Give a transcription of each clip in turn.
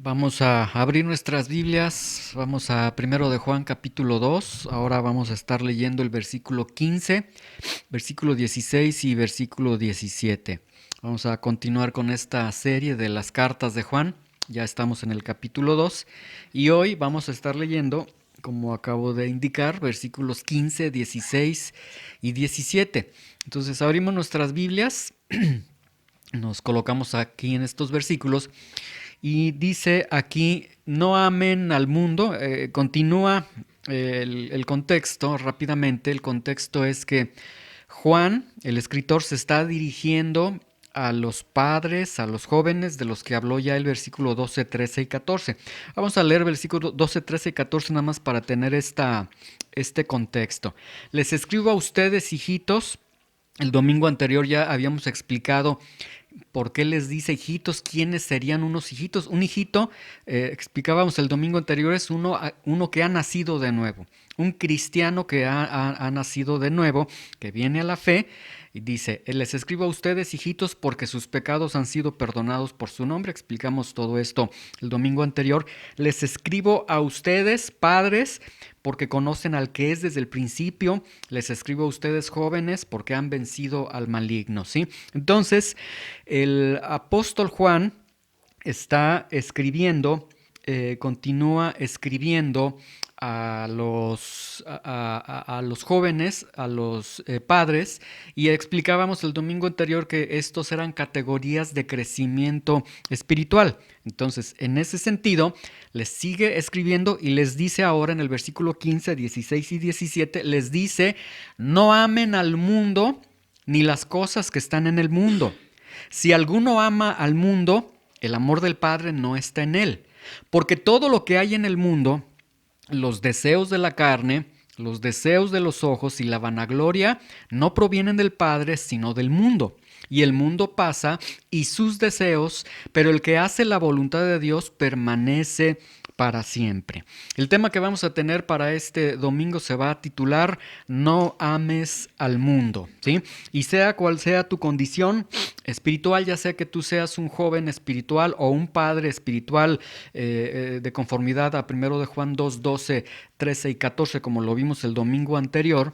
Vamos a abrir nuestras Biblias, vamos a primero de Juan capítulo 2. Ahora vamos a estar leyendo el versículo 15, versículo 16 y versículo 17. Vamos a continuar con esta serie de las cartas de Juan. Ya estamos en el capítulo 2 y hoy vamos a estar leyendo, como acabo de indicar, versículos 15, 16 y 17. Entonces abrimos nuestras Biblias, nos colocamos aquí en estos versículos y dice aquí: no amen al mundo. Continúa el contexto rápidamente. El contexto es que Juan, el escritor, se está dirigiendo a los padres, a los jóvenes de los que habló ya el versículo 12, 13 y 14. Vamos a leer versículo 12, 13 y 14 nada más para tener este contexto. Les escribo a ustedes, hijitos. El domingo anterior ya habíamos explicado por qué les dice hijitos, quiénes serían unos hijitos. Un hijito, explicábamos el domingo anterior, es uno que ha nacido de nuevo. Un cristiano que ha nacido de nuevo, que viene a la fe y dice: les escribo a ustedes, hijitos, porque sus pecados han sido perdonados por su nombre. Explicamos todo esto el domingo anterior. Les escribo a ustedes, padres, porque conocen al que es desde el principio. Les escribo a ustedes, jóvenes, porque han vencido al maligno, ¿sí? Entonces, el apóstol Juan está escribiendo, continúa escribiendo a los jóvenes, a los padres, y explicábamos el domingo anterior que estos eran categorías de crecimiento espiritual. Entonces, en ese sentido, les sigue escribiendo y les dice ahora en el versículo 15, 16 y 17, les dice: no amen al mundo ni las cosas que están en el mundo. Si alguno ama al mundo, el amor del Padre no está en él. Porque todo lo que hay en el mundo, los deseos de la carne, los deseos de los ojos y la vanagloria, no provienen del Padre, sino del mundo. Y el mundo pasa y sus deseos, pero el que hace la voluntad de Dios permanece para siempre. El tema que vamos a tener para este domingo se va a titular: no ames al mundo, ¿sí? Y sea cual sea tu condición espiritual, ya sea que tú seas un joven espiritual o un padre espiritual, de conformidad a 1 de Juan 2, 12, 13 y 14, como lo vimos el domingo anterior,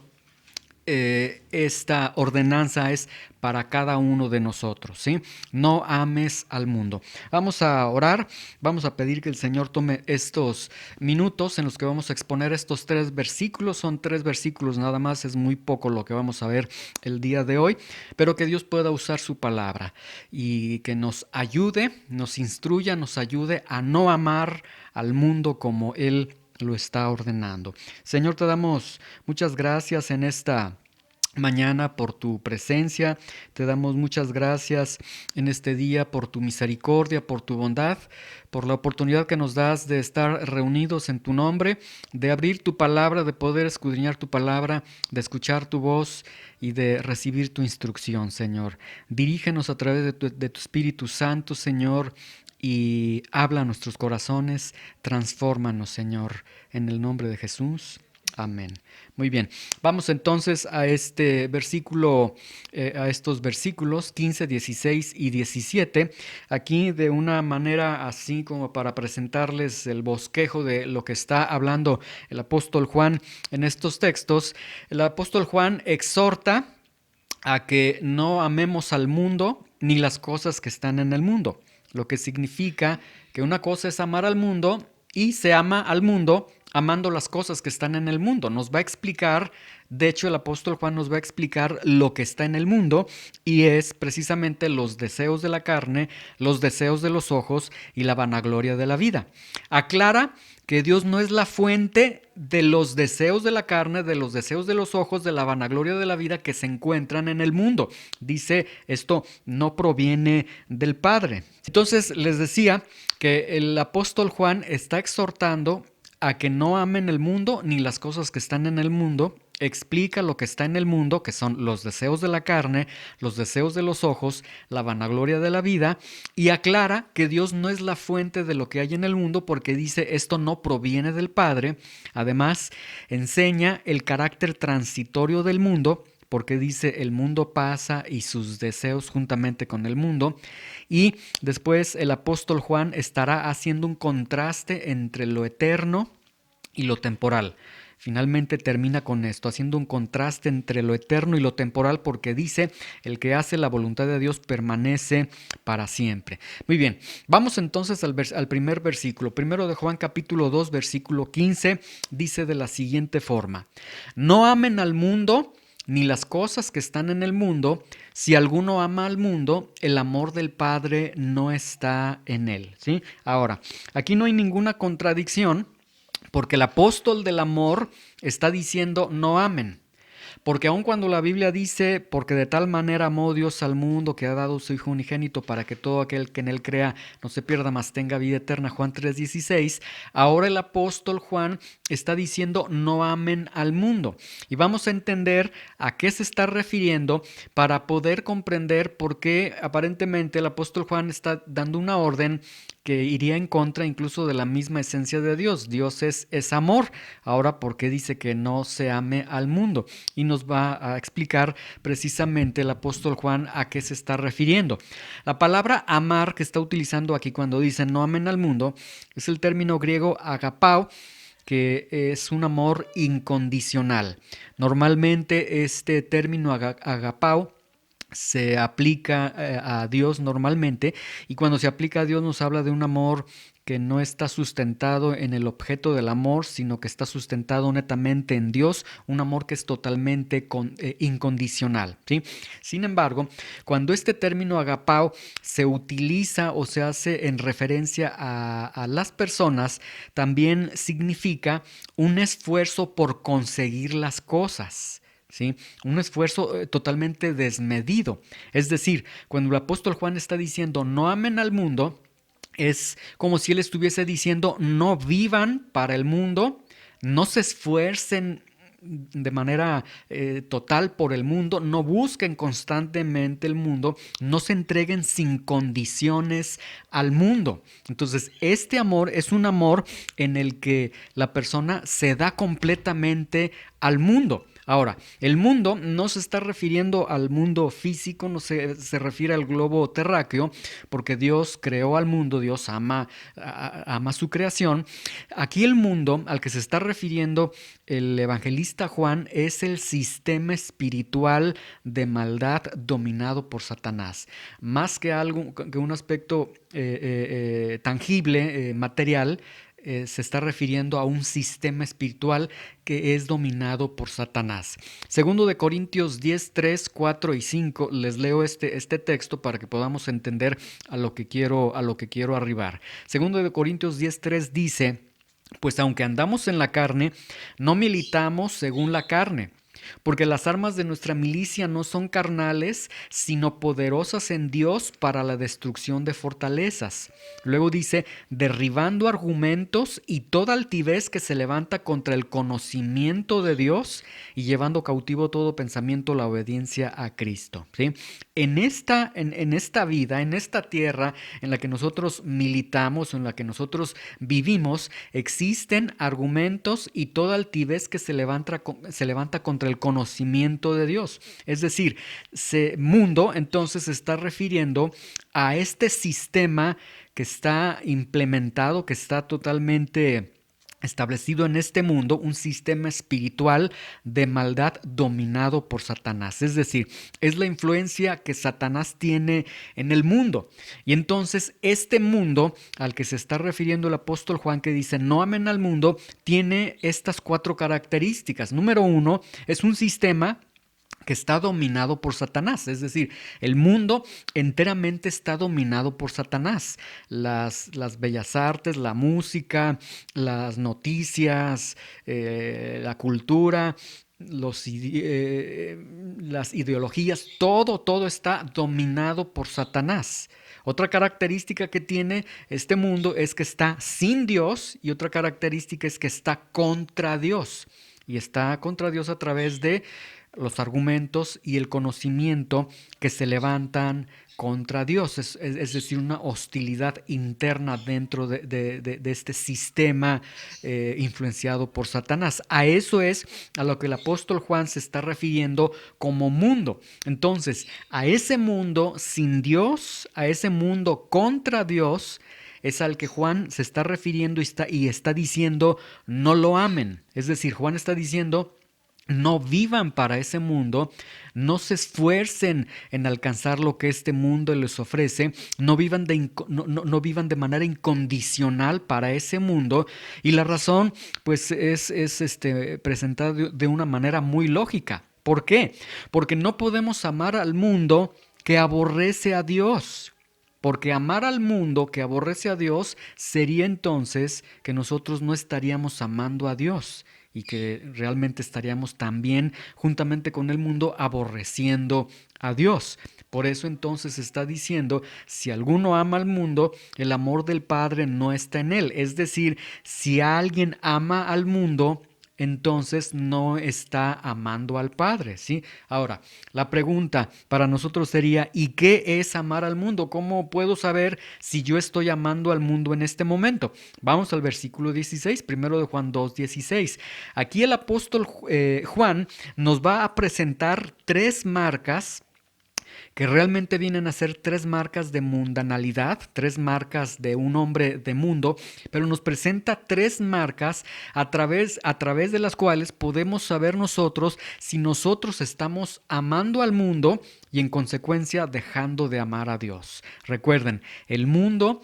esta ordenanza es para cada uno de nosotros, ¿sí? No ames al mundo. Vamos a orar, vamos a pedir que el Señor tome estos minutos en los que vamos a exponer estos 3 versículos. Son 3 versículos nada más, es muy poco lo que vamos a ver el día de hoy, pero que Dios pueda usar su palabra y que nos ayude, nos instruya, nos ayude a no amar al mundo como Él lo está ordenando. Señor, te damos muchas gracias en esta mañana por tu presencia. Te damos muchas gracias en este día por tu misericordia, por tu bondad, por la oportunidad que nos das de estar reunidos en tu nombre, de abrir tu palabra, de poder escudriñar tu palabra, de escuchar tu voz y de recibir tu instrucción, Señor. Dirígenos a través de tu Espíritu Santo, Señor, y habla a nuestros corazones. Transfórmanos, Señor, en el nombre de Jesús. Amén. Muy bien, vamos entonces a este versículo, a estos versículos 15, 16 y 17. Aquí, de una manera así como para presentarles el bosquejo de lo que está hablando el apóstol Juan en estos textos. El apóstol Juan exhorta a que no amemos al mundo ni las cosas que están en el mundo, lo que significa que una cosa es amar al mundo y se ama al mundo amando las cosas que están en el mundo. Nos va a explicar, de hecho el apóstol Juan nos va a explicar lo que está en el mundo, y es precisamente los deseos de la carne, los deseos de los ojos y la vanagloria de la vida. Aclara que Dios no es la fuente de los deseos de la carne, de los deseos de los ojos, de la vanagloria de la vida que se encuentran en el mundo. Dice, esto no proviene del Padre. Entonces les decía que el apóstol Juan está exhortando a que no amen el mundo ni las cosas que están en el mundo. Explica lo que está en el mundo, que son los deseos de la carne, los deseos de los ojos, la vanagloria de la vida, y aclara que Dios no es la fuente de lo que hay en el mundo, porque dice esto no proviene del Padre. Además, enseña el carácter transitorio del mundo, porque dice el mundo pasa y sus deseos juntamente con el mundo. Y después el apóstol Juan estará haciendo un contraste entre lo eterno y lo temporal. Finalmente termina con esto, haciendo un contraste entre lo eterno y lo temporal, porque dice, el que hace la voluntad de Dios permanece para siempre. Muy bien, vamos entonces al primer versículo. Primero de Juan capítulo 2, versículo 15, dice de la siguiente forma: no amen al mundo ni las cosas que están en el mundo. Si alguno ama al mundo, el amor del Padre no está en él. ¿Sí? Ahora, aquí no hay ninguna contradicción, porque el apóstol del amor está diciendo no amen. Porque aun cuando la Biblia dice, porque de tal manera amó Dios al mundo que ha dado su Hijo unigénito para que todo aquel que en él crea no se pierda, mas tenga vida eterna, Juan 3:16, ahora el apóstol Juan está diciendo no amen al mundo. Y vamos a entender a qué se está refiriendo para poder comprender por qué aparentemente el apóstol Juan está dando una orden que iría en contra incluso de la misma esencia de Dios. Dios es amor. Ahora, ¿por qué dice que no se ame al mundo? Y nos va a explicar precisamente el apóstol Juan a qué se está refiriendo. La palabra amar que está utilizando aquí cuando dice no amen al mundo es el término griego agapao, que es un amor incondicional. Normalmente este término agapao se aplica a Dios normalmente, y cuando se aplica a Dios nos habla de un amor que no está sustentado en el objeto del amor, sino que está sustentado netamente en Dios, un amor que es totalmente incondicional, ¿sí? Sin embargo, cuando este término agapao se utiliza o se hace en referencia a las personas, también significa un esfuerzo por conseguir las cosas. ¿Sí? Un esfuerzo totalmente desmedido. Es decir, cuando el apóstol Juan está diciendo no amen al mundo, es como si él estuviese diciendo no vivan para el mundo, no se esfuercen de manera total por el mundo, no busquen constantemente el mundo, no se entreguen sin condiciones al mundo. Entonces, este amor es un amor en el que la persona se da completamente al mundo. Ahora, el mundo no se está refiriendo al mundo físico, no se refiere al globo terráqueo, porque Dios creó al mundo, Dios ama su creación. Aquí el mundo al que se está refiriendo el evangelista Juan es el sistema espiritual de maldad dominado por Satanás. Más que algo, que un aspecto tangible, material, se está refiriendo a un sistema espiritual que es dominado por Satanás. Segundo de Corintios 10, 3, 4 y 5, les leo este texto para que podamos entender a lo que quiero arribar. Segundo de Corintios 10, 3 dice: pues aunque andamos en la carne, no militamos según la carne. Porque las armas de nuestra milicia no son carnales, sino poderosas en Dios para la destrucción de fortalezas. Luego dice, derribando argumentos y toda altivez que se levanta contra el conocimiento de Dios y llevando cautivo todo pensamiento a la obediencia a Cristo. ¿Sí? En esta vida, en esta tierra en la que nosotros militamos, en la que nosotros vivimos, existen argumentos y toda altivez que se levanta contra el conocimiento de Dios. Es decir, mundo entonces se está refiriendo a este sistema que está implementado, que está totalmente establecido en este mundo, un sistema espiritual de maldad dominado por Satanás. Es decir, es la influencia que Satanás tiene en el mundo. Y entonces este mundo al que se está refiriendo el apóstol Juan, que dice no amen al mundo, tiene estas 4 características. Número 1, es un sistema que está dominado por Satanás, es decir, el mundo enteramente está dominado por Satanás. Las bellas artes, la música, las noticias, la cultura, las ideologías, todo está dominado por Satanás. Otra característica que tiene este mundo es que está sin Dios, y otra característica es que está contra Dios. Y está contra Dios a través de los argumentos y el conocimiento que se levantan contra Dios, es decir, una hostilidad interna dentro de este sistema influenciado por Satanás. A eso es a lo que el apóstol Juan se está refiriendo como mundo. Entonces, a ese mundo sin Dios, a ese mundo contra Dios, es al que Juan se está refiriendo y está diciendo, no lo amen. Es decir, Juan está diciendo, no vivan para ese mundo, no se esfuercen en alcanzar lo que este mundo les ofrece, no vivan no vivan de manera incondicional para ese mundo. Y la razón, pues, es presentada de una manera muy lógica. ¿Por qué? Porque no podemos amar al mundo que aborrece a Dios. Porque amar al mundo que aborrece a Dios sería entonces que nosotros no estaríamos amando a Dios y que realmente estaríamos también juntamente con el mundo aborreciendo a Dios. Por eso entonces está diciendo, si alguno ama al mundo, el amor del Padre no está en él. Es decir, si alguien ama al mundo, entonces no está amando al Padre, ¿sí? Ahora, la pregunta para nosotros sería, ¿y qué es amar al mundo? ¿Cómo puedo saber si yo estoy amando al mundo en este momento? Vamos al versículo 16, primero de Juan 2:16. Aquí el apóstol Juan nos va a presentar tres marcas que realmente vienen a ser tres marcas de mundanalidad, tres marcas de un hombre de mundo, pero nos presenta tres marcas a través de las cuales podemos saber nosotros si nosotros estamos amando al mundo y en consecuencia dejando de amar a Dios. Recuerden, el mundo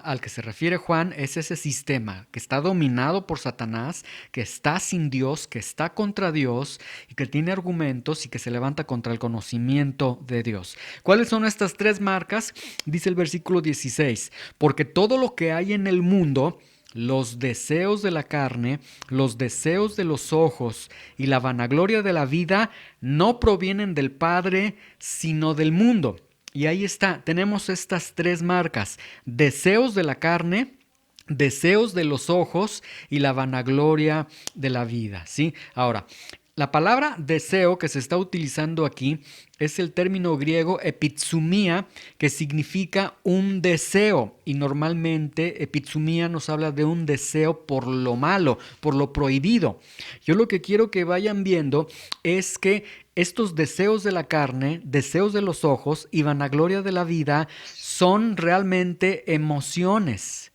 al que se refiere Juan es ese sistema que está dominado por Satanás, que está sin Dios, que está contra Dios y que tiene argumentos y que se levanta contra el conocimiento de Dios. ¿Cuáles son estas tres marcas? Dice el versículo 16, porque todo lo que hay en el mundo, los deseos de la carne, los deseos de los ojos y la vanagloria de la vida no provienen del Padre, sino del mundo. Y ahí está, tenemos estas tres marcas: deseos de la carne, deseos de los ojos y la vanagloria de la vida, ¿sí? Ahora, la palabra deseo que se está utilizando aquí es el término griego epitsumía, que significa un deseo. Y normalmente epitsumía nos habla de un deseo por lo malo, por lo prohibido. Yo lo que quiero que vayan viendo es que estos deseos de la carne, deseos de los ojos y vanagloria de la vida son realmente emociones.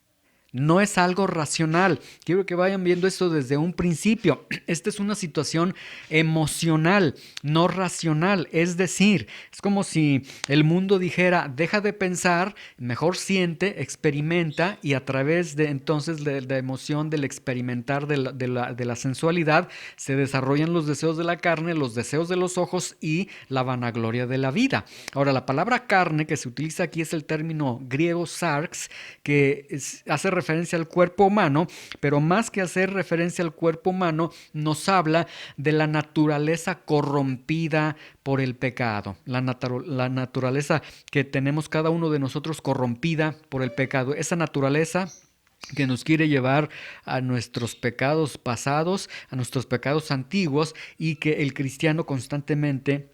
No es algo racional. Quiero que vayan viendo esto desde un principio. Esta es una situación emocional, no racional. Es decir, es como si el mundo dijera, deja de pensar, mejor siente, experimenta, y a través de entonces de la emoción, del experimentar de la sensualidad, se desarrollan los deseos de la carne, los deseos de los ojos y la vanagloria de la vida. Ahora, la palabra carne que se utiliza aquí es el término griego sarx, que hace referencia al cuerpo humano, pero más que hacer referencia al cuerpo humano, nos habla de la naturaleza corrompida por el pecado, la naturaleza que tenemos cada uno de nosotros corrompida por el pecado, esa naturaleza que nos quiere llevar a nuestros pecados pasados, a nuestros pecados antiguos, y que el cristiano constantemente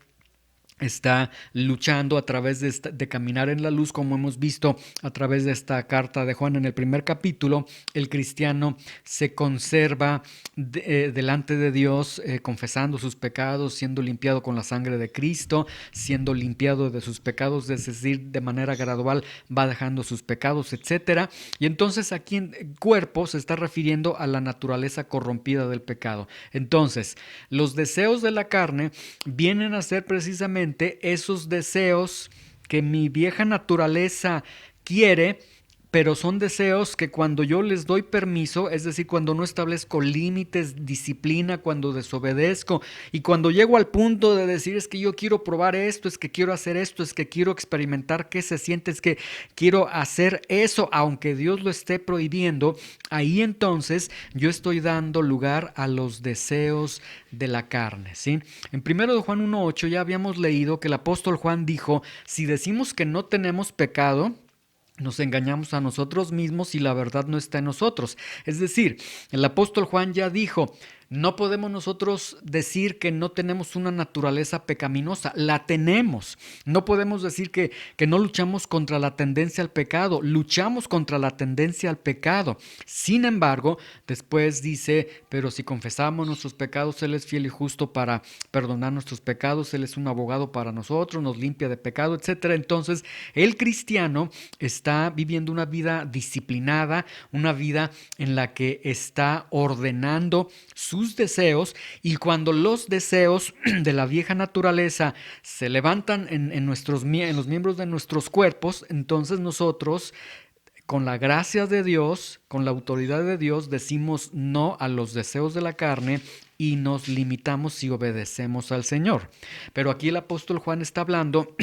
está luchando a través de caminar en la luz, como hemos visto a través de esta carta de Juan en el primer capítulo. El cristiano se conserva delante de Dios, confesando sus pecados, siendo limpiado con la sangre de Cristo, siendo limpiado de sus pecados, es decir, de manera gradual va dejando sus pecados, etc. Y entonces aquí en cuerpo se está refiriendo a la naturaleza corrompida del pecado. Entonces, los deseos de la carne vienen a ser precisamente esos deseos que mi vieja naturaleza quiere, pero son deseos que cuando yo les doy permiso, es decir, cuando no establezco límites, disciplina, cuando desobedezco y cuando llego al punto de decir es que yo quiero probar esto, es que quiero hacer esto, es que quiero experimentar qué se siente, es que quiero hacer eso, aunque Dios lo esté prohibiendo, ahí entonces yo estoy dando lugar a los deseos de la carne, ¿sí? En 1 Juan 1:8 ya habíamos leído que el apóstol Juan dijo, si decimos que no tenemos pecado, nos engañamos a nosotros mismos y la verdad no está en nosotros. Es decir, el apóstol Juan ya dijo, No podemos nosotros decir que no tenemos una naturaleza pecaminosa, la tenemos. No podemos decir que no luchamos contra la tendencia al pecado, luchamos contra la tendencia al pecado. Sin embargo, después dice, pero si confesamos nuestros pecados, Él es fiel y justo para perdonar nuestros pecados, Él es un abogado para nosotros, nos limpia de pecado, etcétera. Entonces, el cristiano está viviendo una vida disciplinada, una vida en la que está ordenando sus deseos, y cuando los deseos de la vieja naturaleza se levantan en los miembros de nuestros cuerpos, entonces nosotros, con la gracia de Dios, con la autoridad de Dios, decimos no a los deseos de la carne y nos limitamos y obedecemos al Señor. Pero aquí el apóstol Juan está hablando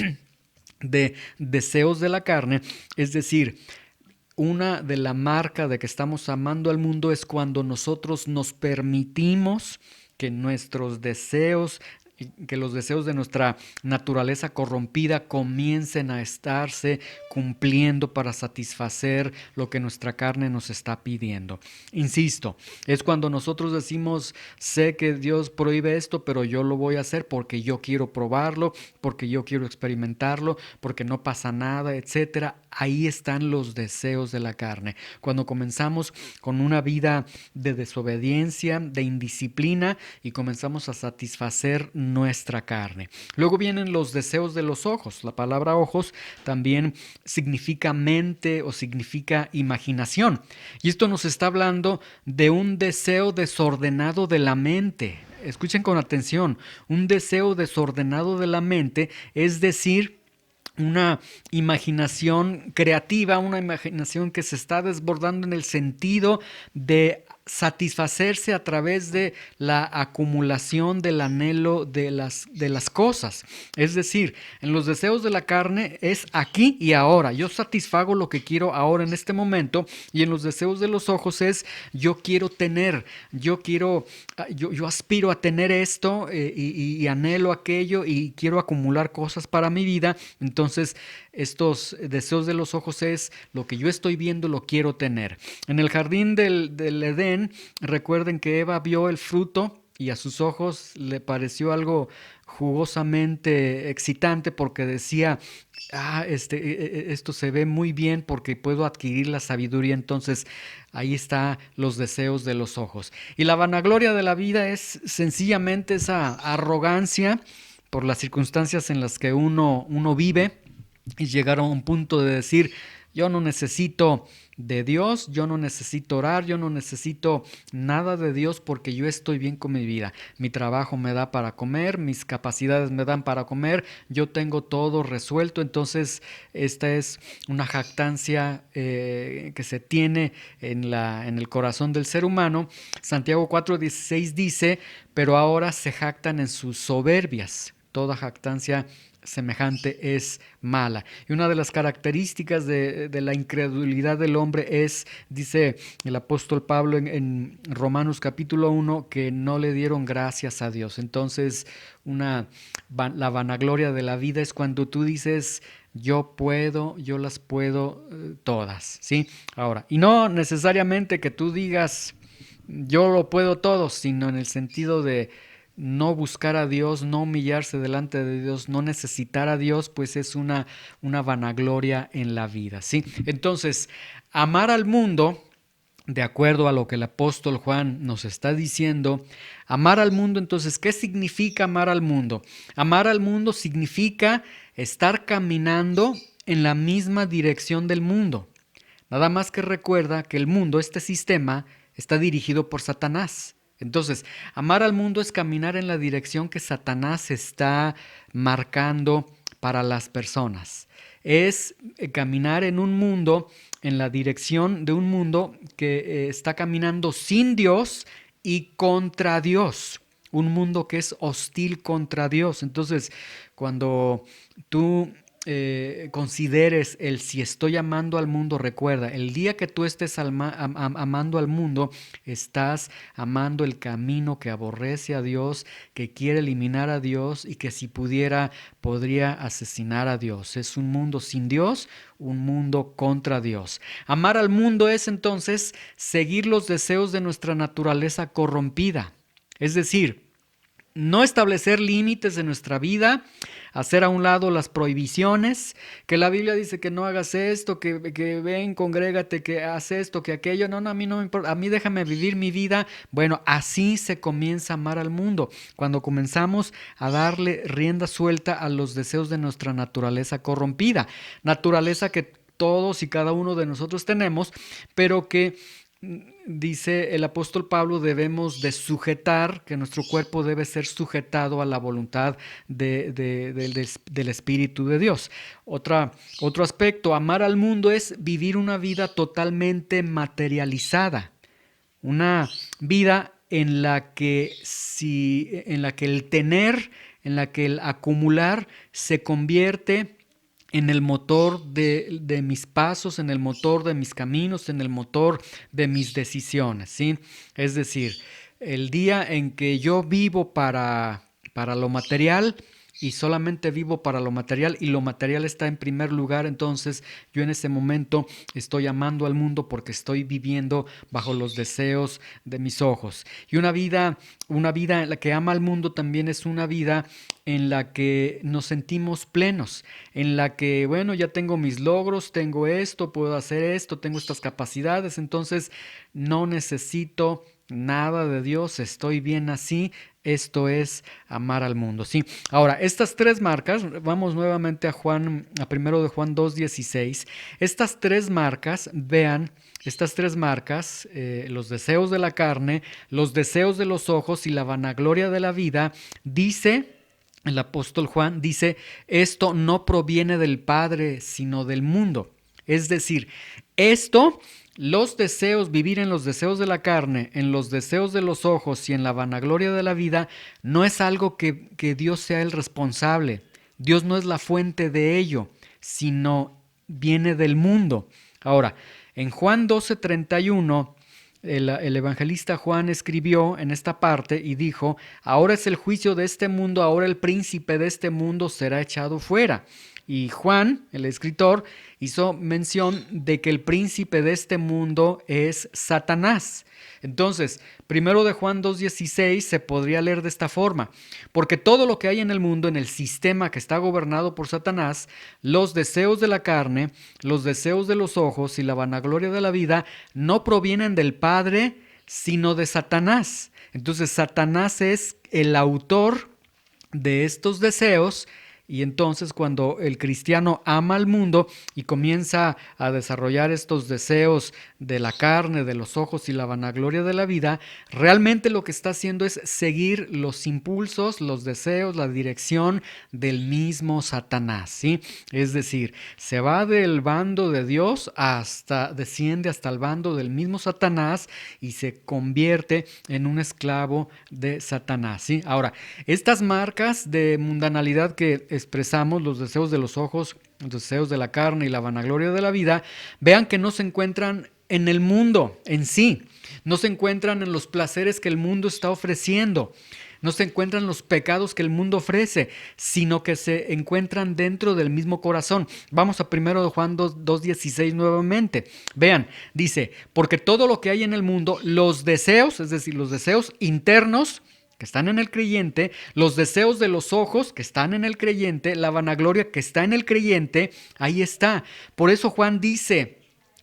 de deseos de la carne, es decir, una de la marca de que estamos amando al mundo es cuando nosotros nos permitimos que nuestros deseos, que los deseos de nuestra naturaleza corrompida comiencen a estarse cumpliendo para satisfacer lo que nuestra carne nos está pidiendo. Insisto, es cuando nosotros decimos, sé que Dios prohíbe esto, pero yo lo voy a hacer porque yo quiero probarlo, porque yo quiero experimentarlo, porque no pasa nada, etcétera. Ahí están los deseos de la carne. Cuando comenzamos con una vida de desobediencia, de indisciplina, y comenzamos a satisfacer nuestra carne. Luego vienen los deseos de los ojos. La palabra ojos también significa mente o significa imaginación. Y esto nos está hablando de un deseo desordenado de la mente. Escuchen con atención, un deseo desordenado de la mente, es decir, una imaginación creativa, una imaginación que se está desbordando en el sentido de satisfacerse a través de la acumulación del anhelo de las cosas. Es decir, en los deseos de la carne es aquí y ahora. Yo satisfago lo que quiero ahora en este momento, y en los deseos de los ojos es yo quiero tener, yo aspiro a tener esto y anhelo aquello y quiero acumular cosas para mi vida. Entonces, estos deseos de los ojos es lo que yo estoy viendo, lo quiero tener. En el jardín del Edén, recuerden que Eva vio el fruto y a sus ojos le pareció algo jugosamente excitante porque decía, esto se ve muy bien porque puedo adquirir la sabiduría. Entonces ahí están los deseos de los ojos. Y la vanagloria de la vida es sencillamente esa arrogancia por las circunstancias en las que uno vive, y llegar a un punto de decir, yo no necesito de Dios, yo no necesito orar, yo no necesito nada de Dios porque yo estoy bien con mi vida. Mi trabajo me da para comer, mis capacidades me dan para comer, yo tengo todo resuelto. Entonces esta es una jactancia que se tiene en el corazón del ser humano. Santiago 4:16 dice, pero ahora se jactan en sus soberbias. Toda jactancia semejante es mala. Y una de las características de la incredulidad del hombre es, dice el apóstol Pablo en Romanos capítulo 1, que no le dieron gracias a Dios. Entonces, la vanagloria de la vida es cuando tú dices, yo puedo, yo las puedo todas, ¿sí? Ahora, y no necesariamente que tú digas, yo lo puedo todo, sino en el sentido de no buscar a Dios, no humillarse delante de Dios, no necesitar a Dios, pues es una vanagloria en la vida, ¿sí? Entonces, amar al mundo, de acuerdo a lo que el apóstol Juan nos está diciendo, amar al mundo, entonces, ¿qué significa amar al mundo? Amar al mundo significa estar caminando en la misma dirección del mundo. Nada más que recuerda que el mundo, este sistema, está dirigido por Satanás. Entonces, amar al mundo es caminar en la dirección que Satanás está marcando para las personas. Es caminar en un mundo, en la dirección de un mundo que está caminando sin Dios y contra Dios. Un mundo que es hostil contra Dios. Entonces, cuando tú consideres el si estoy amando al mundo, recuerda, el día que tú estés amando al mundo, estás amando el camino que aborrece a Dios, que quiere eliminar a Dios y que si pudiera, podría asesinar a Dios. Es un mundo sin Dios, un mundo contra Dios. Amar al mundo es entonces seguir los deseos de nuestra naturaleza corrompida. Es decir, no establecer límites en nuestra vida, hacer a un lado las prohibiciones, que la Biblia dice que no hagas esto, que ven, congrégate, que haz esto, que aquello. No, no, a mí no me importa, a mí déjame vivir mi vida. Bueno, así se comienza a amar al mundo, cuando comenzamos a darle rienda suelta a los deseos de nuestra naturaleza corrompida, naturaleza que todos y cada uno de nosotros tenemos, pero que dice el apóstol Pablo, debemos de sujetar, que nuestro cuerpo debe ser sujetado a la voluntad del Espíritu de Dios. Otro aspecto, amar al mundo es vivir una vida totalmente materializada, una vida en la que el tener, en la que el acumular se convierte en el motor de mis pasos, en el motor de mis caminos, en el motor de mis decisiones, ¿sí? Es decir, el día en que yo vivo para lo material y solamente vivo para lo material y lo material está en primer lugar, entonces yo en ese momento estoy amando al mundo porque estoy viviendo bajo los deseos de mis ojos. Y una vida en la que ama al mundo también es una vida en la que nos sentimos plenos, en la que, bueno, ya tengo mis logros, tengo esto, puedo hacer esto, tengo estas capacidades, entonces no necesito nada de Dios, estoy bien así. Esto es amar al mundo, ¿sí? Ahora, estas tres marcas, vamos nuevamente a primero de Juan 2:16. Estas tres marcas, vean, estas tres marcas, los deseos de la carne, los deseos de los ojos y la vanagloria de la vida, dice el apóstol Juan, dice, esto no proviene del Padre, sino del mundo. Es decir, esto, los deseos, vivir en los deseos de la carne, en los deseos de los ojos y en la vanagloria de la vida, no es algo que Dios sea el responsable. Dios no es la fuente de ello, sino viene del mundo. Ahora, en Juan 12:31, el evangelista Juan escribió en esta parte y dijo, ahora es el juicio de este mundo, ahora el príncipe de este mundo será echado fuera. Y Juan, el escritor, hizo mención de que el príncipe de este mundo es Satanás. Entonces, primero de Juan 2:16 se podría leer de esta forma, porque todo lo que hay en el mundo, en el sistema que está gobernado por Satanás, los deseos de la carne, los deseos de los ojos y la vanagloria de la vida, no provienen del Padre, sino de Satanás. Entonces, Satanás es el autor de estos deseos. Y entonces cuando el cristiano ama al mundo y comienza a desarrollar estos deseos de la carne, de los ojos y la vanagloria de la vida, realmente lo que está haciendo es seguir los impulsos, los deseos, la dirección del mismo Satanás, ¿sí? Es decir, se va del bando de Dios desciende hasta el bando del mismo Satanás y se convierte en un esclavo de Satanás, ¿sí? Ahora, estas marcas de mundanalidad que expresamos, los deseos de los ojos, los deseos de la carne y la vanagloria de la vida, vean que no se encuentran en el mundo en sí, no se encuentran en los placeres que el mundo está ofreciendo, no se encuentran en los pecados que el mundo ofrece, sino que se encuentran dentro del mismo corazón. Vamos a 1 de Juan 2:16 nuevamente. Vean, dice, porque todo lo que hay en el mundo, los deseos, es decir, los deseos internos, que están en el creyente, los deseos de los ojos que están en el creyente, la vanagloria que está en el creyente, ahí está. Por eso Juan dice,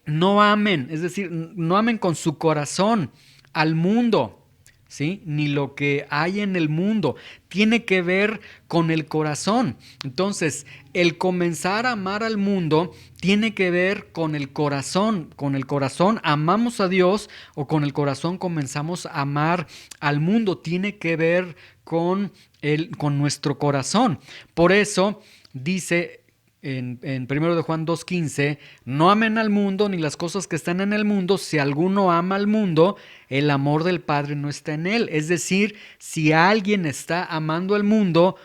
no amen, es decir, no amen con su corazón al mundo, ¿sí? Ni lo que hay en el mundo. Tiene que ver con el corazón. Entonces, el comenzar a amar al mundo tiene que ver con el corazón. Con el corazón amamos a Dios o con el corazón comenzamos a amar al mundo. Tiene que ver con nuestro corazón. Por eso dice en 1 de Juan 2:15, no amen al mundo ni las cosas que están en el mundo. Si alguno ama al mundo, el amor del Padre no está en él. Es decir, si alguien está amando al mundo,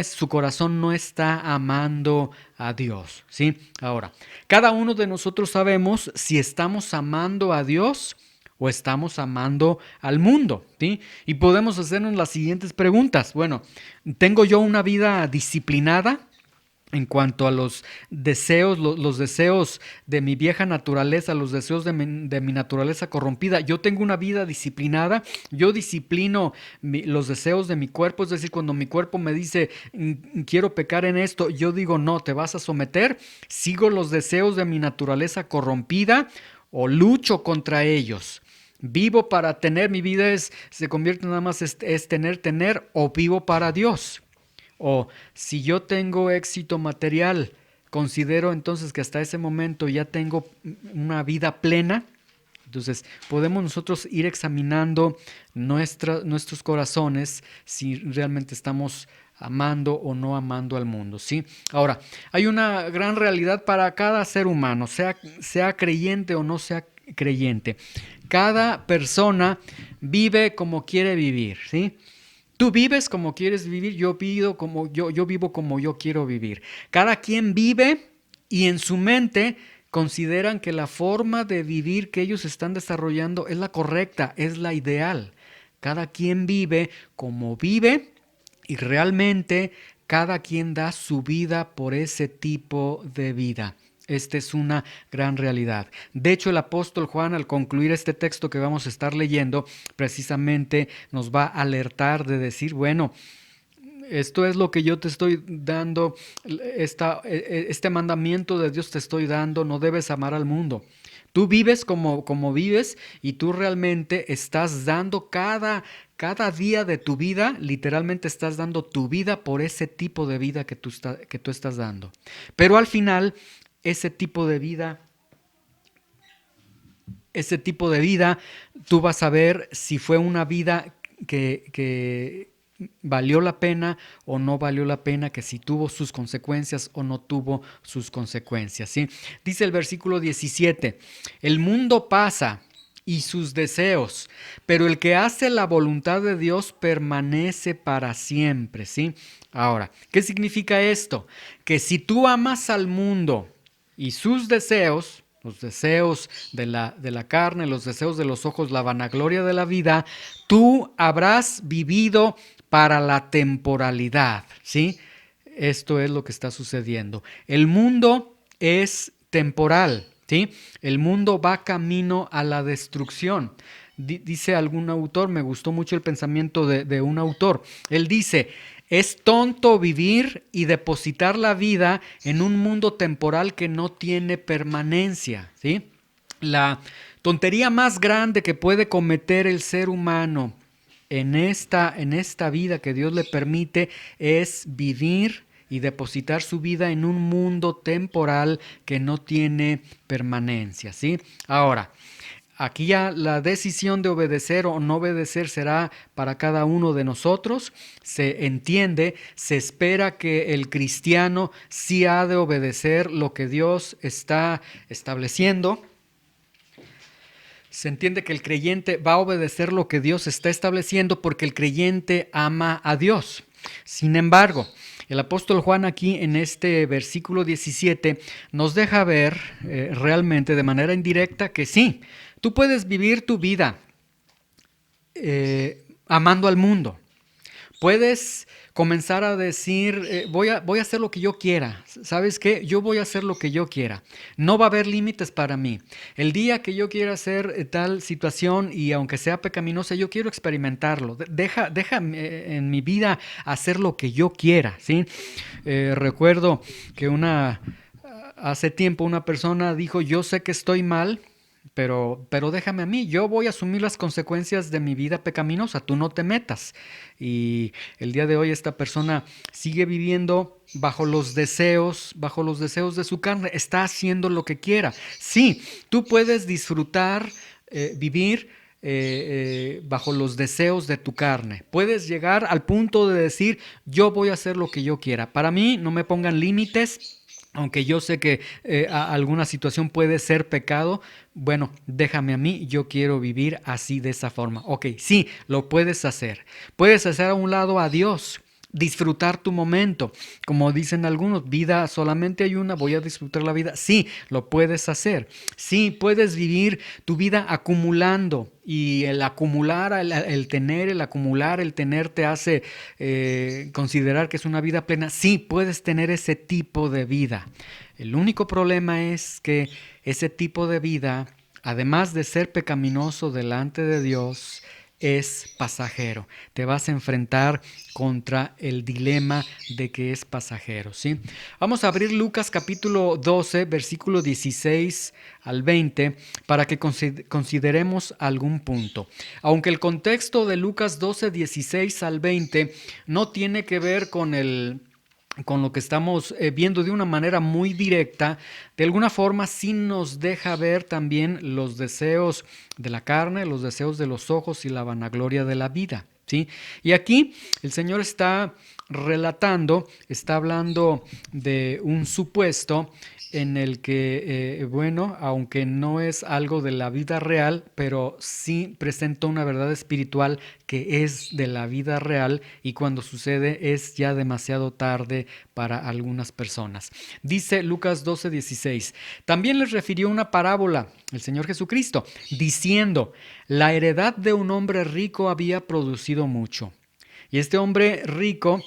su corazón no está amando a Dios, ¿sí? Ahora, cada uno de nosotros sabemos si estamos amando a Dios o estamos amando al mundo, ¿sí? Y podemos hacernos las siguientes preguntas. Bueno, ¿tengo yo una vida disciplinada? en cuanto a los deseos, los deseos de mi vieja naturaleza, los deseos de mi naturaleza corrompida. Yo tengo una vida disciplinada, yo disciplino los deseos de mi cuerpo, es decir, cuando mi cuerpo me dice, quiero pecar en esto, yo digo, no, te vas a someter, sigo los deseos de mi naturaleza corrompida o lucho contra ellos. Vivo para tener, mi vida se convierte nada más, es tener, o vivo para Dios. O si yo tengo éxito material, considero entonces que hasta ese momento ya tengo una vida plena. Entonces podemos nosotros ir examinando nuestros corazones si realmente estamos amando o no amando al mundo, ¿sí? Ahora, hay una gran realidad para cada ser humano, sea creyente o no sea creyente. Cada persona vive como quiere vivir, ¿sí? Tú vives como quieres vivir, yo vivo como yo quiero vivir. Cada quien vive y en su mente consideran que la forma de vivir que ellos están desarrollando es la correcta, es la ideal. Cada quien vive como vive y realmente cada quien da su vida por ese tipo de vida. Esta es una gran realidad. De hecho, el apóstol Juan, al concluir este texto que vamos a estar leyendo, precisamente nos va a alertar de decir, bueno, esto es lo que yo te estoy dando, este mandamiento de Dios te estoy dando, no debes amar al mundo. Tú vives como vives y tú realmente estás dando cada día de tu vida, literalmente estás dando tu vida por ese tipo de vida que tú estás dando. Pero al final, ese tipo de vida, tú vas a ver si fue una vida que valió la pena o no valió la pena, que si tuvo sus consecuencias o no tuvo sus consecuencias, ¿sí? Dice el versículo 17, el mundo pasa y sus deseos, pero el que hace la voluntad de Dios permanece para siempre, ¿sí? Ahora, ¿qué significa esto? Que si tú amas al mundo y sus deseos, los deseos de la carne, los deseos de los ojos, la vanagloria de la vida, tú habrás vivido para la temporalidad, ¿sí? Esto es lo que está sucediendo. El mundo es temporal, ¿sí? El mundo va camino a la destrucción. Dice algún autor, me gustó mucho el pensamiento de un autor. Él dice, es tonto vivir y depositar la vida en un mundo temporal que no tiene permanencia, ¿sí? La tontería más grande que puede cometer el ser humano en esta vida que Dios le permite es vivir y depositar su vida en un mundo temporal que no tiene permanencia, ¿sí? Ahora, aquí ya la decisión de obedecer o no obedecer será para cada uno de nosotros. Se entiende, se espera que el cristiano sí ha de obedecer lo que Dios está estableciendo. Se entiende que el creyente va a obedecer lo que Dios está estableciendo porque el creyente ama a Dios. Sin embargo, el apóstol Juan aquí en este versículo 17 nos deja ver realmente de manera indirecta que sí, tú puedes vivir tu vida amando al mundo. Puedes comenzar a decir, voy a hacer lo que yo quiera. ¿Sabes qué? Yo voy a hacer lo que yo quiera. No va a haber límites para mí. El día que yo quiera hacer tal situación y aunque sea pecaminosa, yo quiero experimentarlo. Deja en mi vida hacer lo que yo quiera, ¿sí? Recuerdo que hace tiempo una persona dijo, yo sé que estoy mal, pero déjame a mí, yo voy a asumir las consecuencias de mi vida pecaminosa, tú no te metas. Y el día de hoy esta persona sigue viviendo bajo los deseos de su carne, está haciendo lo que quiera. Sí, tú puedes disfrutar, vivir bajo los deseos de tu carne. Puedes llegar al punto de decir, yo voy a hacer lo que yo quiera. Para mí, no me pongan límites. Aunque yo sé que alguna situación puede ser pecado, bueno, déjame a mí, yo quiero vivir así de esa forma. Ok, sí, lo puedes hacer. Puedes hacer a un lado a Dios, disfrutar tu momento. Como dicen algunos, vida solamente hay una, voy a disfrutar la vida. Sí, lo puedes hacer. Sí, puedes vivir tu vida acumulando. Y el acumular, el tener, el acumular, el tener te hace considerar que es una vida plena. Sí, puedes tener ese tipo de vida. El único problema es que ese tipo de vida, además de ser pecaminoso delante de Dios, es pasajero. Te vas a enfrentar contra el dilema de que es pasajero, ¿sí? Vamos a abrir Lucas capítulo 12, versículo 16 al 20, para que consideremos algún punto. Aunque el contexto de Lucas 12, 16 al 20 no tiene que ver con lo que estamos viendo de una manera muy directa, de alguna forma sí nos deja ver también los deseos de la carne, los deseos de los ojos y la vanagloria de la vida, ¿sí? Y aquí el Señor está relatando, está hablando de un supuesto en el que, bueno, aunque no es algo de la vida real, pero sí presenta una verdad espiritual que es de la vida real, y cuando sucede es ya demasiado tarde para algunas personas. Dice Lucas 12:16, también les refirió una parábola el Señor Jesucristo, diciendo, la heredad de un hombre rico había producido mucho. Y este hombre rico,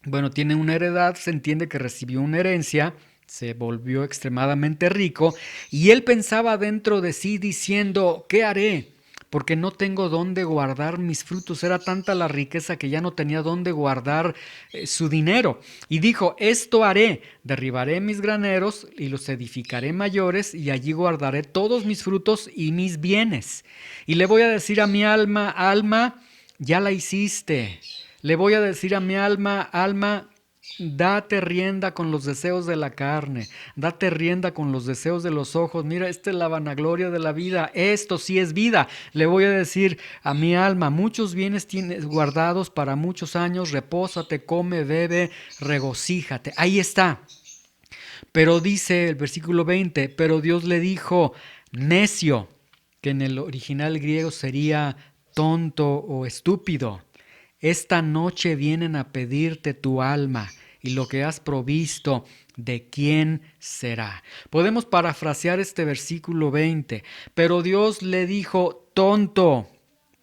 bueno, tiene una heredad, se entiende que recibió una herencia, se volvió extremadamente rico, y él pensaba dentro de sí diciendo, ¿qué haré? Porque no tengo dónde guardar mis frutos. Era tanta la riqueza que ya no tenía dónde guardar su dinero. Y dijo, esto haré, derribaré mis graneros y los edificaré mayores, y allí guardaré todos mis frutos y mis bienes. Y le voy a decir a mi alma, alma, ya la hiciste. Le voy a decir a mi alma, alma, date rienda con los deseos de la carne, date rienda con los deseos de los ojos. Mira, esta es la vanagloria de la vida, esto sí es vida. Le voy a decir a mi alma, muchos bienes tienes guardados para muchos años, repósate, come, bebe, regocíjate. Ahí está. Pero dice el versículo 20, pero Dios le dijo, necio, que en el original griego sería tonto o estúpido. Esta noche vienen a pedirte tu alma, y lo que has provisto, ¿de quién será? Podemos parafrasear este versículo 20. Pero Dios le dijo, tonto,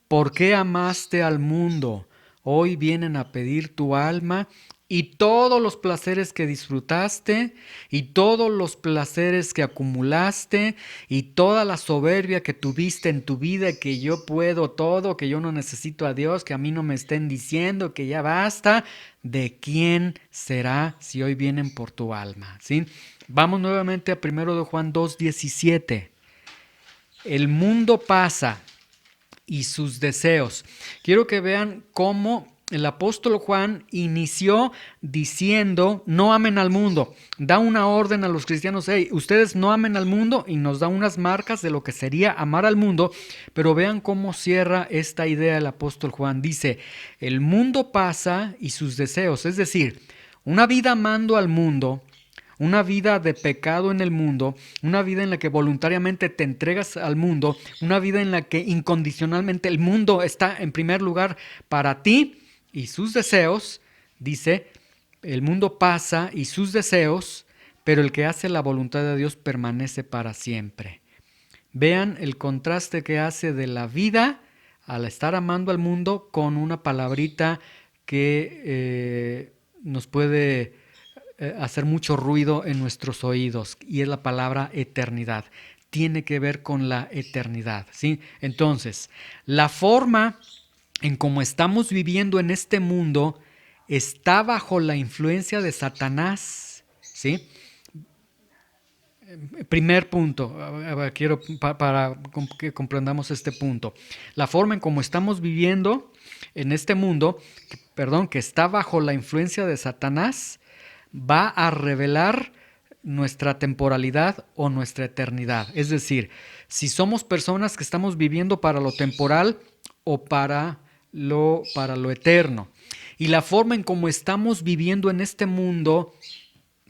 ¿por qué amaste al mundo? Hoy vienen a pedir tu alma, y todos los placeres que disfrutaste, y todos los placeres que acumulaste, y toda la soberbia que tuviste en tu vida, que yo puedo todo, que yo no necesito a Dios, que a mí no me estén diciendo que ya basta. ¿De quién será si hoy vienen por tu alma? ¿Sí? Vamos nuevamente a 1 de Juan 2:17. El mundo pasa y sus deseos. Quiero que vean cómo el apóstol Juan inició diciendo, no amen al mundo. Da una orden a los cristianos, hey, ustedes no amen al mundo, y nos da unas marcas de lo que sería amar al mundo. Pero vean cómo cierra esta idea el apóstol Juan. Dice, el mundo pasa y sus deseos. Es decir, una vida amando al mundo, una vida de pecado en el mundo, una vida en la que voluntariamente te entregas al mundo, una vida en la que incondicionalmente el mundo está en primer lugar para ti y sus deseos. Dice, el mundo pasa y sus deseos, pero el que hace la voluntad de Dios permanece para siempre. Vean el contraste que hace de la vida al estar amando al mundo con una palabrita que nos puede hacer mucho ruido en nuestros oídos, y es la palabra eternidad. Tiene que ver con la eternidad, ¿sí? Entonces, la forma en cómo estamos viviendo en este mundo está bajo la influencia de Satanás, ¿sí? Primer punto, quiero para que comprendamos este punto. La forma en cómo estamos viviendo en este mundo, que está bajo la influencia de Satanás, va a revelar nuestra temporalidad o nuestra eternidad. Es decir, si somos personas que estamos viviendo para lo temporal o para lo eterno. Y la forma en cómo estamos viviendo en este mundo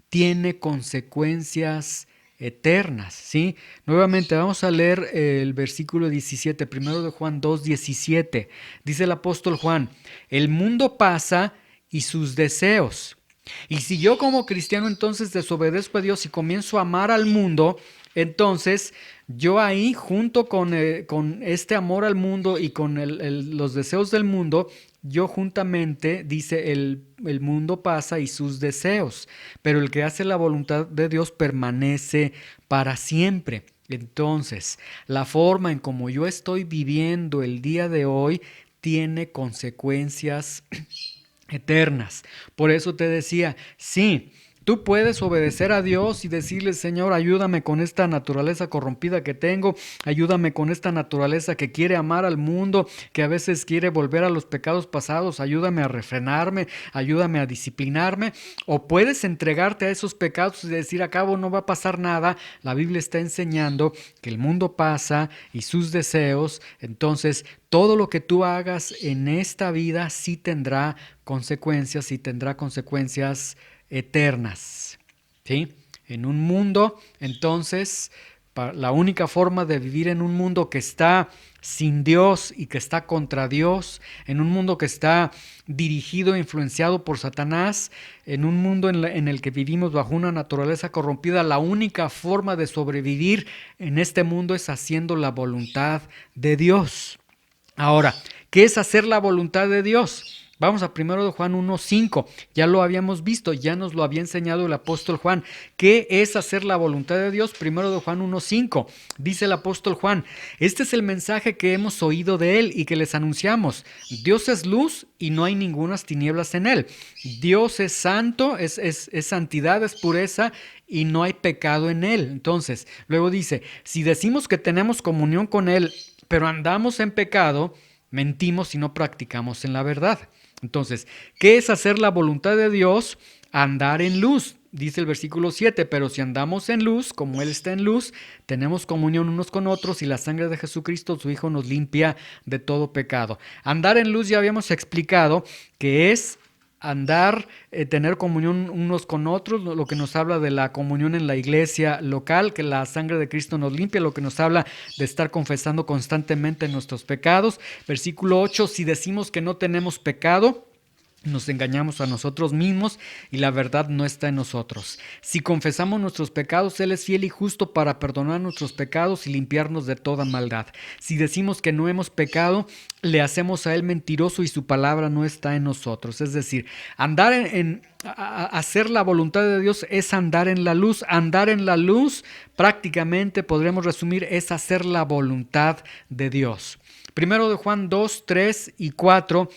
tiene consecuencias eternas, ¿sí? Nuevamente vamos a leer el versículo 17, 1 de Juan 2:17. Dice el apóstol Juan, el mundo pasa y sus deseos. Y si yo como cristiano entonces desobedezco a Dios y comienzo a amar al mundo, entonces yo ahí junto con este amor al mundo y con los deseos del mundo, yo juntamente, dice, el mundo pasa y sus deseos, pero el que hace la voluntad de Dios permanece para siempre. Entonces, la forma en como yo estoy viviendo el día de hoy tiene consecuencias eternas. Por eso te decía, sí, tú puedes obedecer a Dios y decirle, Señor, ayúdame con esta naturaleza corrompida que tengo, ayúdame con esta naturaleza que quiere amar al mundo, que a veces quiere volver a los pecados pasados, ayúdame a refrenarme, ayúdame a disciplinarme, o puedes entregarte a esos pecados y decir, a cabo no va a pasar nada. La Biblia está enseñando que el mundo pasa y sus deseos, entonces todo lo que tú hagas en esta vida sí tendrá consecuencias y tendrá consecuencias eternas, ¿sí? En un mundo, entonces, la única forma de vivir en un mundo que está sin Dios y que está contra Dios, en un mundo que está dirigido e influenciado por Satanás, en un mundo en el que vivimos bajo una naturaleza corrompida, la única forma de sobrevivir en este mundo es haciendo la voluntad de Dios. Ahora, ¿qué es hacer la voluntad de Dios? Vamos a 1 de Juan 1:5, ya lo habíamos visto, ya nos lo había enseñado el apóstol Juan. ¿Qué es hacer la voluntad de Dios? 1 de Juan 1:5, dice el apóstol Juan, este es el mensaje que hemos oído de él y que les anunciamos. Dios es luz y no hay ningunas tinieblas en él. Dios es santo, es santidad, es pureza y no hay pecado en él. Entonces, luego dice, si decimos que tenemos comunión con él, pero andamos en pecado, mentimos y no practicamos en la verdad. Entonces, ¿qué es hacer la voluntad de Dios? Andar en luz. Dice el versículo 7, pero si andamos en luz, como Él está en luz, tenemos comunión unos con otros y la sangre de Jesucristo, su Hijo, nos limpia de todo pecado. Andar en luz ya habíamos explicado que es andar, tener comunión unos con otros, lo que nos habla de la comunión en la iglesia local, que la sangre de Cristo nos limpia, lo que nos habla de estar confesando constantemente nuestros pecados. Versículo 8, si decimos que no tenemos pecado, nos engañamos a nosotros mismos y la verdad no está en nosotros. Si confesamos nuestros pecados, Él es fiel y justo para perdonar nuestros pecados y limpiarnos de toda maldad. Si decimos que no hemos pecado, le hacemos a Él mentiroso y su palabra no está en nosotros. Es decir, andar hacer la voluntad de Dios es andar en la luz. Andar en la luz, prácticamente podremos resumir, es hacer la voluntad de Dios. Primero de Juan 2, 3 y 4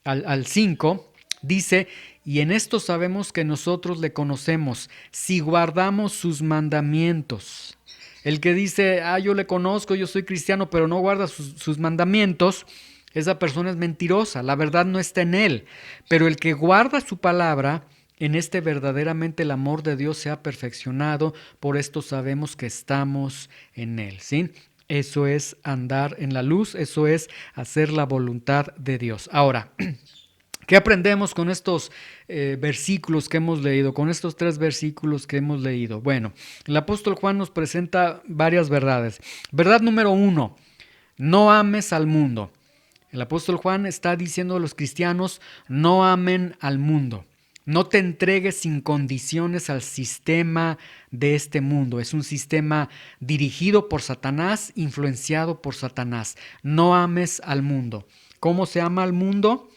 al 5, dice, y en esto sabemos que nosotros le conocemos, si guardamos sus mandamientos. El que dice, yo le conozco, yo soy cristiano, pero no guarda sus mandamientos, esa persona es mentirosa, la verdad no está en él. Pero el que guarda su palabra, en este verdaderamente el amor de Dios se ha perfeccionado, por esto sabemos que estamos en él, ¿sí? Eso es andar en la luz, eso es hacer la voluntad de Dios. Ahora, ¿qué aprendemos con estos versículos que hemos leído, con estos 3 versículos que hemos leído? Bueno, el apóstol Juan nos presenta varias verdades. Verdad número 1, no ames al mundo. El apóstol Juan está diciendo a los cristianos, no amen al mundo. No te entregues sin condiciones al sistema de este mundo. Es un sistema dirigido por Satanás, influenciado por Satanás. No ames al mundo. ¿Cómo se ama al mundo?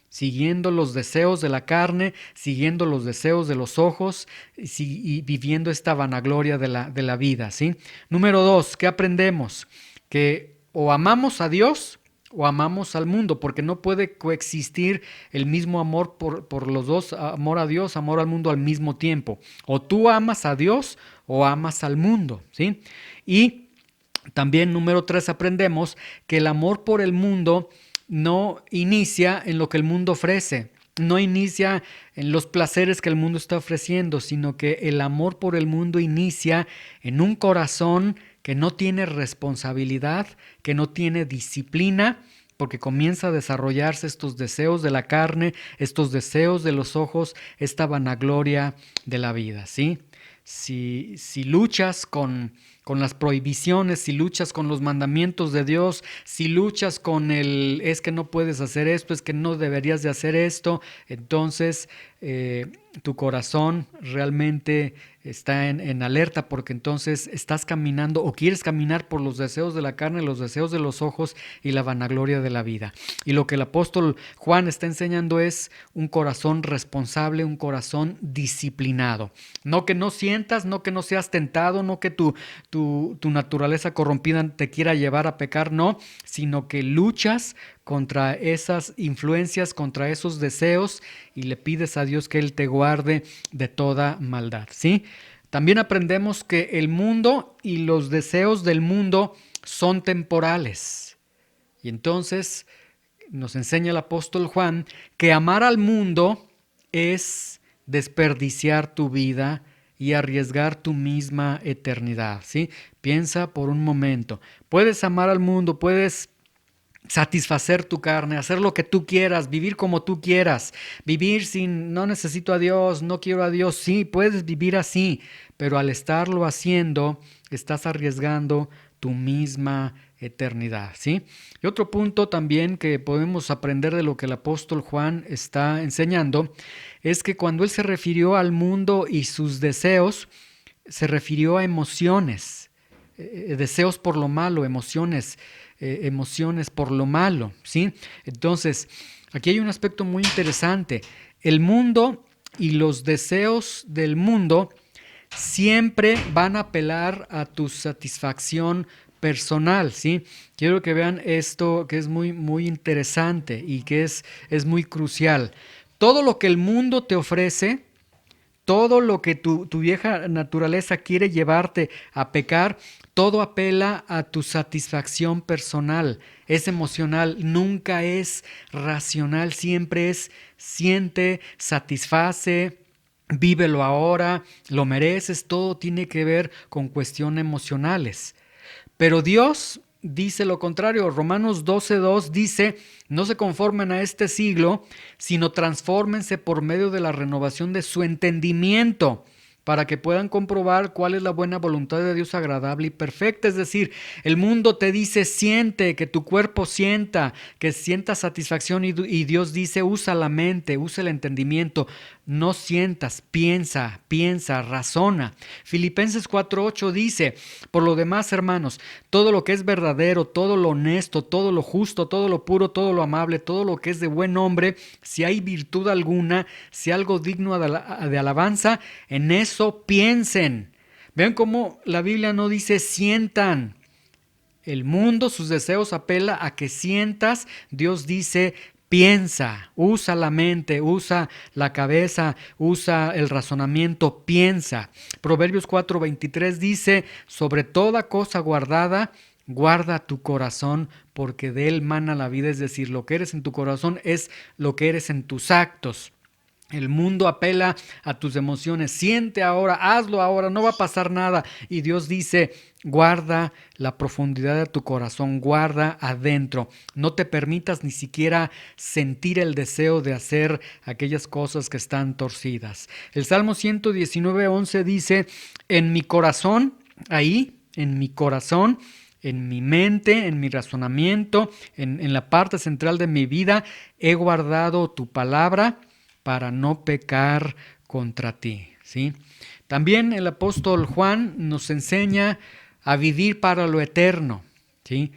Siguiendo los deseos de la carne, siguiendo los deseos de los ojos y viviendo esta vanagloria de la vida, ¿sí? Número 2, ¿qué aprendemos? Que o amamos a Dios o amamos al mundo, porque no puede coexistir el mismo amor por los dos, amor a Dios, amor al mundo al mismo tiempo. O tú amas a Dios o amas al mundo, ¿sí? Y también número 3 aprendemos que el amor por el mundo no inicia en lo que el mundo ofrece, no inicia en los placeres que el mundo está ofreciendo, sino que el amor por el mundo inicia en un corazón que no tiene responsabilidad, que no tiene disciplina, porque comienza a desarrollarse estos deseos de la carne, estos deseos de los ojos, esta vanagloria de la vida, ¿sí? Si luchas con con las prohibiciones, si luchas con los mandamientos de Dios, si luchas con es que no puedes hacer esto, es que no deberías de hacer esto, entonces tu corazón realmente está en alerta, porque entonces estás caminando o quieres caminar por los deseos de la carne, los deseos de los ojos y la vanagloria de la vida. Y lo que el apóstol Juan está enseñando es un corazón responsable, un corazón disciplinado. No que no sientas, no que no seas tentado, no que tu naturaleza corrompida te quiera llevar a pecar, no, sino que luchas contra esas influencias, contra esos deseos, y le pides a Dios que Él te guarde de toda maldad, ¿sí? También aprendemos que el mundo y los deseos del mundo son temporales. Y entonces nos enseña el apóstol Juan que amar al mundo es desperdiciar tu vida y arriesgar tu misma eternidad, ¿sí? Piensa por un momento. Puedes amar al mundo, puedes satisfacer tu carne, hacer lo que tú quieras, vivir como tú quieras, vivir sin no necesito a Dios, no quiero a Dios, sí, puedes vivir así, pero al estarlo haciendo, estás arriesgando tu misma eternidad, ¿sí? Y otro punto también que podemos aprender de lo que el apóstol Juan está enseñando es que cuando él se refirió al mundo y sus deseos, se refirió a emociones, deseos por lo malo, emociones por lo malo, ¿sí? Entonces, aquí hay un aspecto muy interesante. El mundo y los deseos del mundo siempre van a apelar a tu satisfacción personal, ¿sí? Quiero que vean esto que es muy, muy interesante y que es muy crucial. Todo lo que el mundo te ofrece, todo lo que tu vieja naturaleza quiere llevarte a pecar, todo apela a tu satisfacción personal, es emocional, nunca es racional, siempre es siente, satisface, vívelo ahora, lo mereces, todo tiene que ver con cuestiones emocionales. Pero Dios dice lo contrario. Romanos 12:2 dice, no se conformen a este siglo, sino transfórmense por medio de la renovación de su entendimiento, para que puedan comprobar cuál es la buena voluntad de Dios agradable y perfecta. Es decir, el mundo te dice, siente, que tu cuerpo sienta, que sienta satisfacción, y Dios dice, usa la mente, usa el entendimiento. No sientas, piensa, razona. Filipenses 4:8 dice, por lo demás, hermanos, todo lo que es verdadero, todo lo honesto, todo lo justo, todo lo puro, todo lo amable, todo lo que es de buen nombre, si hay virtud alguna, si algo digno de alabanza, en eso piensen. Vean cómo la Biblia no dice sientan. El mundo, sus deseos apela a que sientas. Dios dice piensa, usa la mente, usa la cabeza, usa el razonamiento, piensa. Proverbios 4:23 dice, sobre toda cosa guardada, guarda tu corazón, porque de él mana la vida. Es decir, lo que eres en tu corazón es lo que eres en tus actos. El mundo apela a tus emociones. Siente ahora, hazlo ahora, no va a pasar nada. Y Dios dice, guarda la profundidad de tu corazón, guarda adentro. No te permitas ni siquiera sentir el deseo de hacer aquellas cosas que están torcidas. El Salmo 119:11 dice, en mi corazón, ahí, en mi corazón, en mi mente, en mi razonamiento, en la parte central de mi vida, he guardado tu palabra para no pecar contra ti, ¿sí? También el apóstol Juan nos enseña a vivir para lo eterno, ¿sí?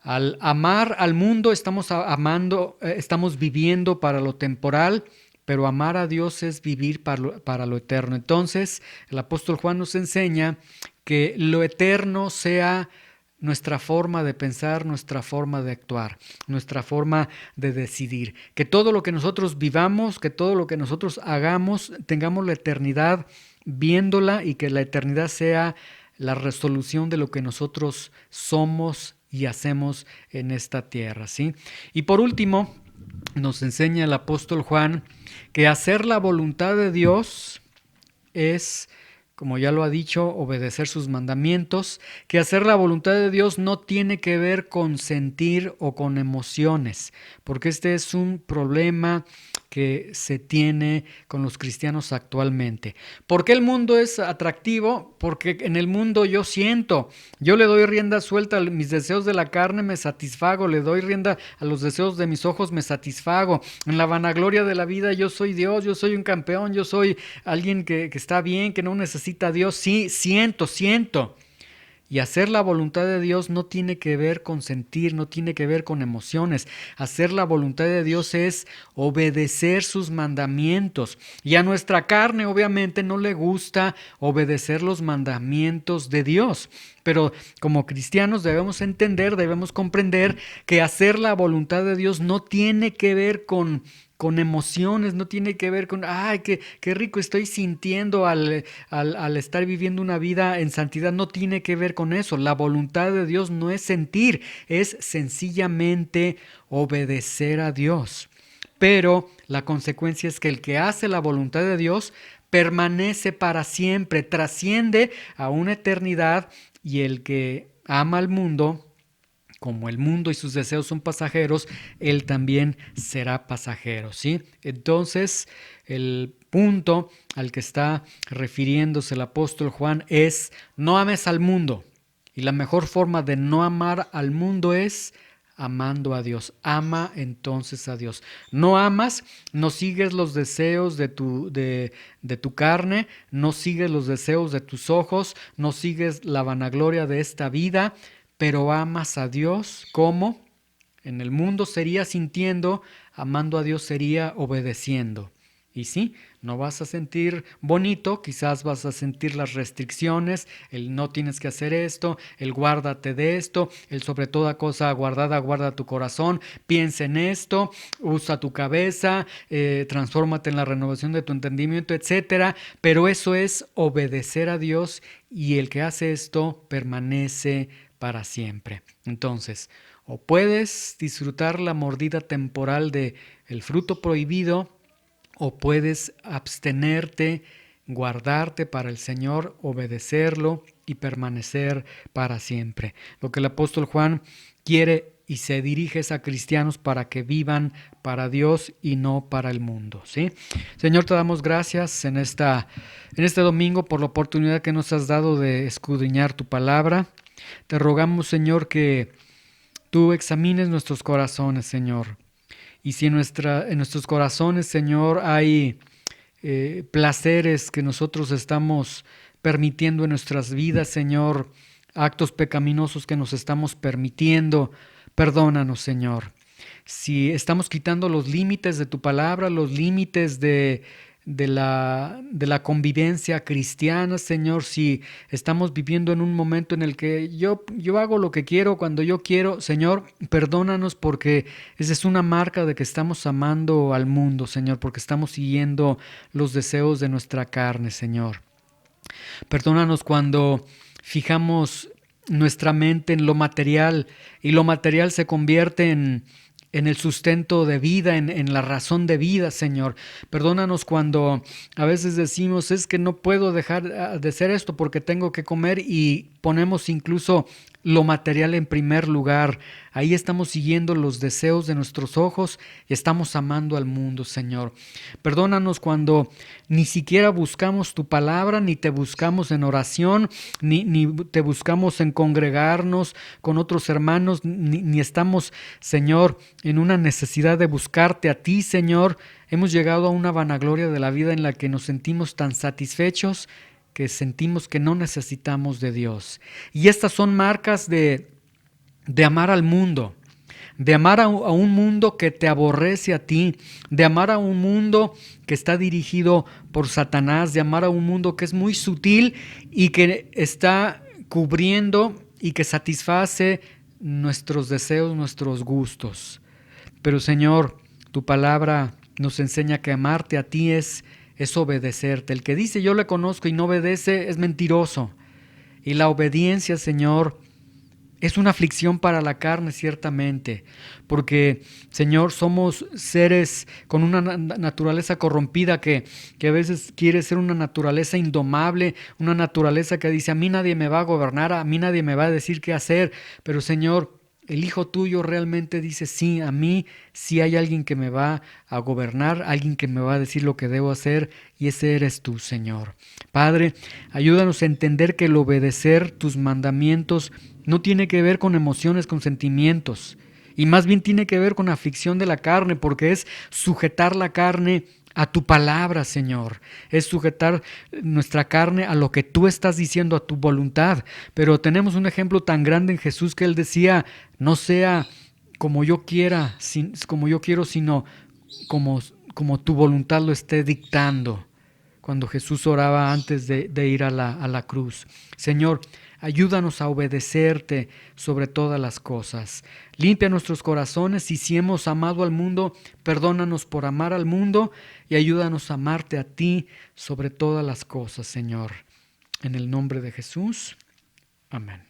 Al amar al mundo estamos viviendo para lo temporal, pero amar a Dios es vivir para lo eterno. Entonces, el apóstol Juan nos enseña que lo eterno sea nuestra forma de pensar, nuestra forma de actuar, nuestra forma de decidir. Que todo lo que nosotros vivamos, que todo lo que nosotros hagamos, tengamos la eternidad viéndola, y que la eternidad sea la resolución de lo que nosotros somos y hacemos en esta tierra, ¿sí? Y por último, nos enseña el apóstol Juan que hacer la voluntad de Dios es como ya lo ha dicho, obedecer sus mandamientos, que hacer la voluntad de Dios no tiene que ver con sentir o con emociones, porque este es un problema que se tiene con los cristianos actualmente. ¿Por qué el mundo es atractivo? Porque en el mundo yo siento, yo le doy rienda suelta a mis deseos de la carne, me satisfago, le doy rienda a los deseos de mis ojos, me satisfago. En la vanagloria de la vida yo soy Dios, yo soy un campeón, yo soy alguien que está bien, que no necesita a Dios. Sí, siento. Y hacer la voluntad de Dios no tiene que ver con sentir, no tiene que ver con emociones. Hacer la voluntad de Dios es obedecer sus mandamientos. Y a nuestra carne obviamente no le gusta obedecer los mandamientos de Dios. Pero como cristianos debemos entender, debemos comprender que hacer la voluntad de Dios no tiene que ver con emociones, no tiene que ver con, ay, qué rico estoy sintiendo al estar viviendo una vida en santidad, no tiene que ver con eso. La voluntad de Dios no es sentir, es sencillamente obedecer a Dios. Pero la consecuencia es que el que hace la voluntad de Dios permanece para siempre, trasciende a una eternidad, y el que ama al mundo, como el mundo y sus deseos son pasajeros, él también será pasajero, ¿sí? Entonces, el punto al que está refiriéndose el apóstol Juan es: no ames al mundo. Y la mejor forma de no amar al mundo es amando a Dios. Ama entonces a Dios. No amas, no sigues los deseos de tu carne, no sigues los deseos de tus ojos, no sigues la vanagloria de esta vida, pero amas a Dios. ¿Cómo? En el mundo sería sintiendo, amando a Dios sería obedeciendo. Y sí, no vas a sentir bonito, quizás vas a sentir las restricciones, el no tienes que hacer esto, el guárdate de esto, el sobre toda cosa guardada guarda tu corazón, piensa en esto, usa tu cabeza, transfórmate en la renovación de tu entendimiento, etcétera. Pero eso es obedecer a Dios, y el que hace esto permanece para siempre. Entonces, o puedes disfrutar la mordida temporal de el fruto prohibido, o puedes abstenerte, guardarte para el Señor, obedecerlo y permanecer para siempre. Lo que el apóstol Juan quiere y se dirige a cristianos para que vivan para Dios y no para el mundo, ¿sí? Señor, te damos gracias en este domingo por la oportunidad que nos has dado de escudriñar tu palabra. Te rogamos, Señor, que tú examines nuestros corazones, Señor. Y si en nuestros corazones, Señor, hay placeres que nosotros estamos permitiendo en nuestras vidas, Señor, actos pecaminosos que nos estamos permitiendo, perdónanos, Señor. Si estamos quitando los límites de tu palabra, los límites de la convivencia cristiana, Señor, si estamos viviendo en un momento en el que yo hago lo que quiero cuando yo quiero, Señor, perdónanos, porque esa es una marca de que estamos amando al mundo, Señor, porque estamos siguiendo los deseos de nuestra carne, Señor. Perdónanos cuando fijamos nuestra mente en lo material y lo material se convierte en el sustento de vida, en la razón de vida, Señor. Perdónanos cuando a veces decimos: es que no puedo dejar de hacer esto porque tengo que comer, y ponemos incluso lo material en primer lugar. Ahí estamos siguiendo los deseos de nuestros ojos y estamos amando al mundo, Señor. Perdónanos cuando ni siquiera buscamos tu palabra, ni te buscamos en oración, ni te buscamos en congregarnos con otros hermanos, ni estamos, Señor, en una necesidad de buscarte a ti, Señor. Hemos llegado a una vanagloria de la vida en la que nos sentimos tan satisfechos que sentimos que no necesitamos de Dios. Y estas son marcas de amar al mundo, de amar a un mundo que te aborrece a ti, de amar a un mundo que está dirigido por Satanás, de amar a un mundo que es muy sutil y que está cubriendo y que satisface nuestros deseos, nuestros gustos. Pero, Señor, tu palabra nos enseña que amarte a ti es obedecerte. El que dice yo le conozco y no obedece es mentiroso. Y la obediencia, Señor, Es una aflicción para la carne, ciertamente, porque, Señor, somos seres con una naturaleza corrompida que a veces quiere ser una naturaleza indomable, una naturaleza que dice, a mí nadie me va a gobernar, a mí nadie me va a decir qué hacer, pero, Señor, el Hijo tuyo realmente dice, sí, a mí sí hay alguien que me va a gobernar, alguien que me va a decir lo que debo hacer, y ese eres tú, Señor. Padre, ayúdanos a entender que el obedecer tus mandamientos no tiene que ver con emociones, con sentimientos, y más bien tiene que ver con aflicción de la carne, porque es sujetar la carne a tu palabra, Señor. Es sujetar nuestra carne a lo que tú estás diciendo, a tu voluntad. Pero tenemos un ejemplo tan grande en Jesús que él decía, no sea como yo quiera, como yo quiero, sino como tu voluntad lo esté dictando. Cuando Jesús oraba antes de ir a la cruz. Señor, ayúdanos a obedecerte sobre todas las cosas. Limpia nuestros corazones y si hemos amado al mundo, perdónanos por amar al mundo y ayúdanos a amarte a ti sobre todas las cosas, Señor. En el nombre de Jesús. Amén.